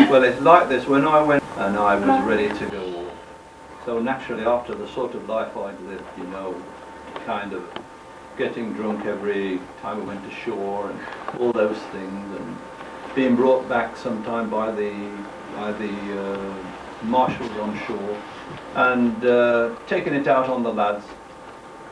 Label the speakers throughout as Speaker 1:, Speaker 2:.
Speaker 1: Well, it's like this. When I went and I was ready to go, so naturally after the sort of life I'd lived, you know, kind of getting drunk every time we went to shore and all those things, and being brought back sometime by the marshals on shore, and taking it out on the lads.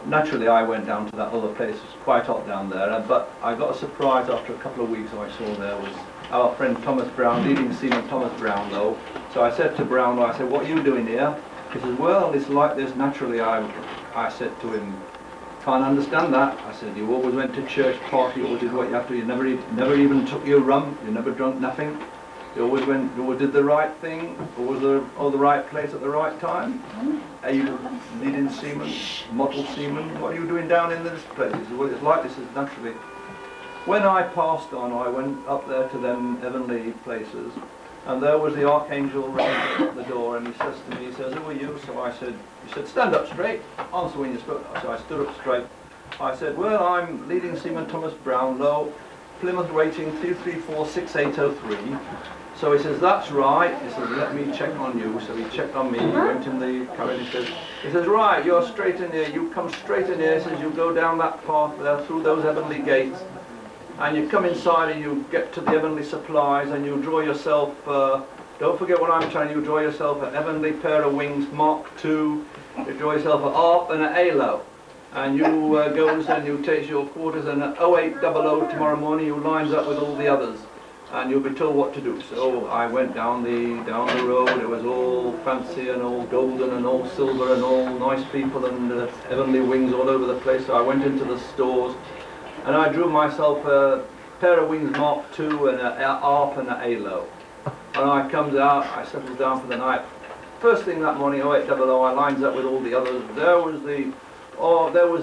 Speaker 1: Naturally, I went down to that other place. It was quite hot down there, but I got a surprise after a couple of weeks. I saw there was our friend Thomas Brown, leading seaman Thomas Brownlow. So I said to Brownlow, I said, "What are you doing here?" He says, "Well, it's like this." Naturally, I said to him, "Can't understand that." I said, "You always went to church party, you always did what you have to. You never even took your rum. You never drunk nothing. You always did the right thing, always the right place at the right time. Are you leading seaman, model seaman? What are you doing down in this place?" He said, "Well, it's like this is naturally." When I passed on, I went up there to them heavenly places, and there was the Archangel right at the door, and he says to me, he says, "Who are you?" So I said, he said, "Stand up straight, answer when you spoke." So I stood up straight. I said, "Well, I'm leading seaman Thomas Brownlow, Plymouth rating 2346803. So he says, "That's right." He says, "Let me check on you." So he checked on me, he went in the cabin, he says, "Right, you're straight in here, you come straight in here." He says, "You go down that path there, through those heavenly gates, and you come inside and you get to the heavenly supplies, and you draw yourself, don't forget what I'm telling you, draw yourself a heavenly pair of wings, Mark II, you draw yourself an ARP and an halo, and you goes and you takes your quarters, and at 0800 tomorrow morning you lines up with all the others, and you'll be told what to do." So I went down the road. It was all fancy and all golden and all silver and all nice people and heavenly wings all over the place. So I went into the stores and I drew myself a pair of wings Mark II and an ARP and a halo. And I comes out, I settles down for the night. First thing that morning, 0800, I lines up with all the others. There was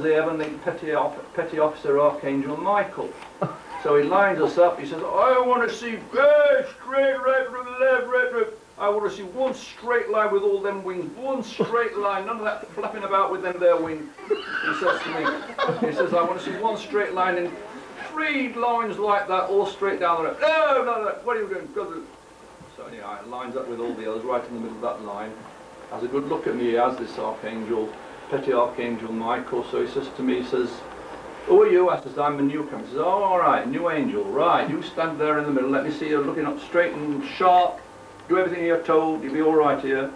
Speaker 1: the heavenly petty officer Archangel Michael. So he lines us up. He says, "I want to see straight right from the left, right. I want to see one straight line with all them wings, one straight line, none of that flapping about with them there wings." He says to me, he says, "I want to see one straight line in 3 lines like that, all straight down the road." No, what are you doing? So anyway, I lines up with all the others right in the middle of that line. Has a good look at me, he has, this Archangel, petty Archangel Michael. So he says to me, he says, "Who are you?" I says, "I'm a newcomer." He says, "Oh, all right, new angel, right, you stand there in the middle, let me see you looking up straight and sharp, do everything you're told, you'll be all right here.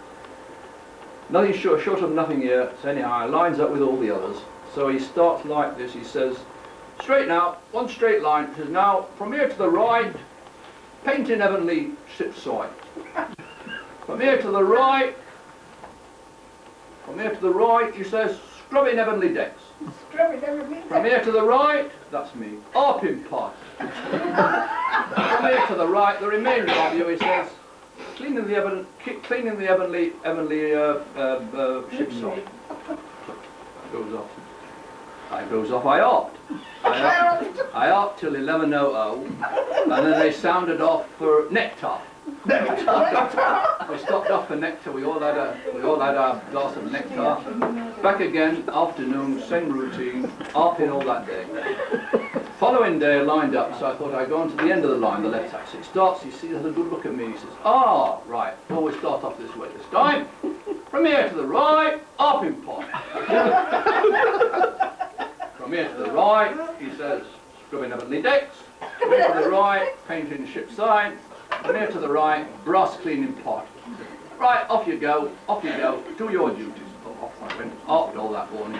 Speaker 1: Nothing short of nothing here." So anyhow, he lines up with all the others. So he starts like this, he says, "Straight now, one straight line." He says, "Now, from here to the right, painting heavenly ship's side. From here to the right, he says, scrubbing heavenly decks. From here to the right, that's me, Harping Party. From here to the right, the remainder of you," he says, cleaning the heavenly ship's side." Goes off, I harped till 11:00, and then they sounded off for nectar. We stopped off for nectar. We all had our glass of nectar. Back again, afternoon, same routine, harping all that day. Following day, lined up, so I thought I'd go on to the end of the line, the left side. So it starts, he sees, has a good look at me, he says, "Ah, right, always start off this way this time. From here to the right, Harping Party. From here to the right," he says, "scrubbing heavenly decks. From here to the right, painting ship's side. From here to the right, brass cleaning party. Right, off you go, do your duties." Off I went, harped all that morning,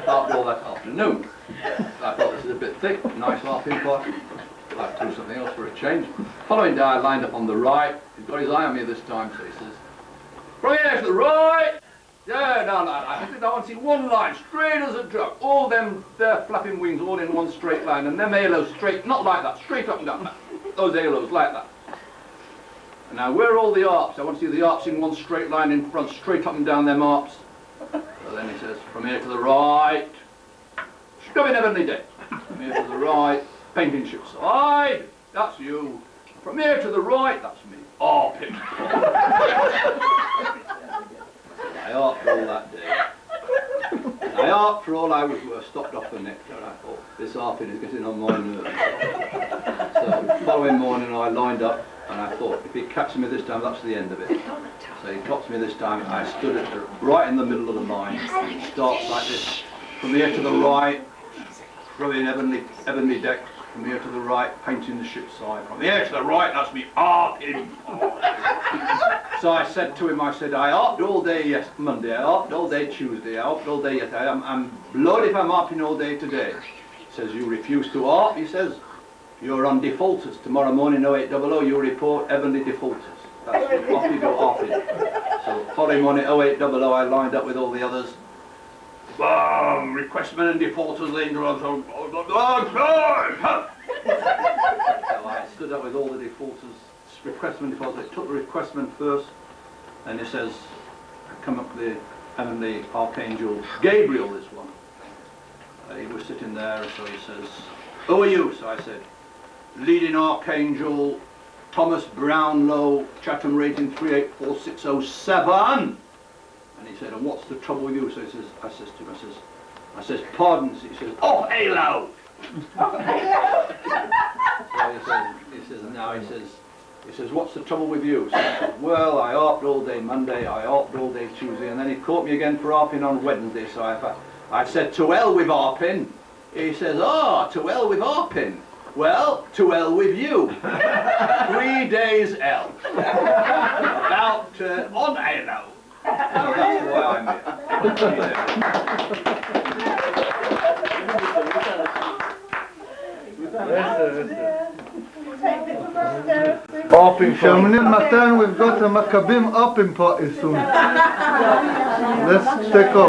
Speaker 1: harped all that afternoon. I thought, this is a bit thick, nice harping party. I'd like to do something else for a change. Following day, I lined up on the right. He's got his eye on me this time, so he says, "From here to the right." Yeah, no, I think I want to see one line, straight as a drum. All them, their flapping wings all in one straight line, and them halos straight, not like that, straight up and down. Those halos like that. And now, where are all the harps? I want to see the harps in one straight line in front, straight up and down them harps. So then he says, "From here to the right, scrubbing heavenly decks. From here to the right, painting ship's side. That's you. From here to the right, that's me. Harping." I harped all that day. I harped for all I was worth, stopped off for nectar. I thought, this harping is getting on my nerves. So, following morning I lined up, And I thought, if he catches me this time, that's the end of it. So he caught me this time. I stood right in the middle of the line. It starts like this, from here to the right, throwing heavenly deck. From here to the right, painting the ship's side. From here to the right, that's me harping. So I said to him, I said, I harped all day Monday, I harped all day Tuesday, I harped all day yesterday. I'm bloody if I'm harping all day today. He says, you refuse to harp? He says, you're on defaulters. Tomorrow morning, 0800, you report heavenly defaulters. That's off you go harping. So following morning, 0800, I lined up with all the others. Boom! Requestmen and defaulters leaned around. So I stood up with all the defaulters, requestmen, defaulters. I took the requestman first, and he says, I come up the heavenly archangel Gabriel, this one. He was sitting there, so he says, who are you? So I said, leading archangel Thomas Brownlow, Chatham rating 384607. And he said, and what's the trouble with you? So he says, I says, pardon. He says, oh, halo. So he says, what's the trouble with you? So I said, well, I harped all day Monday, I harped all day Tuesday, and then he caught me again for harping on Wednesday. So I said, to hell with harping. He says, oh, to hell with harping. Well, to hell with you. 3 days hell. About on halo. So that's why I'm here.
Speaker 2: Shamnin Matan, we've got a Maccabim Harping Party soon. Let's take off.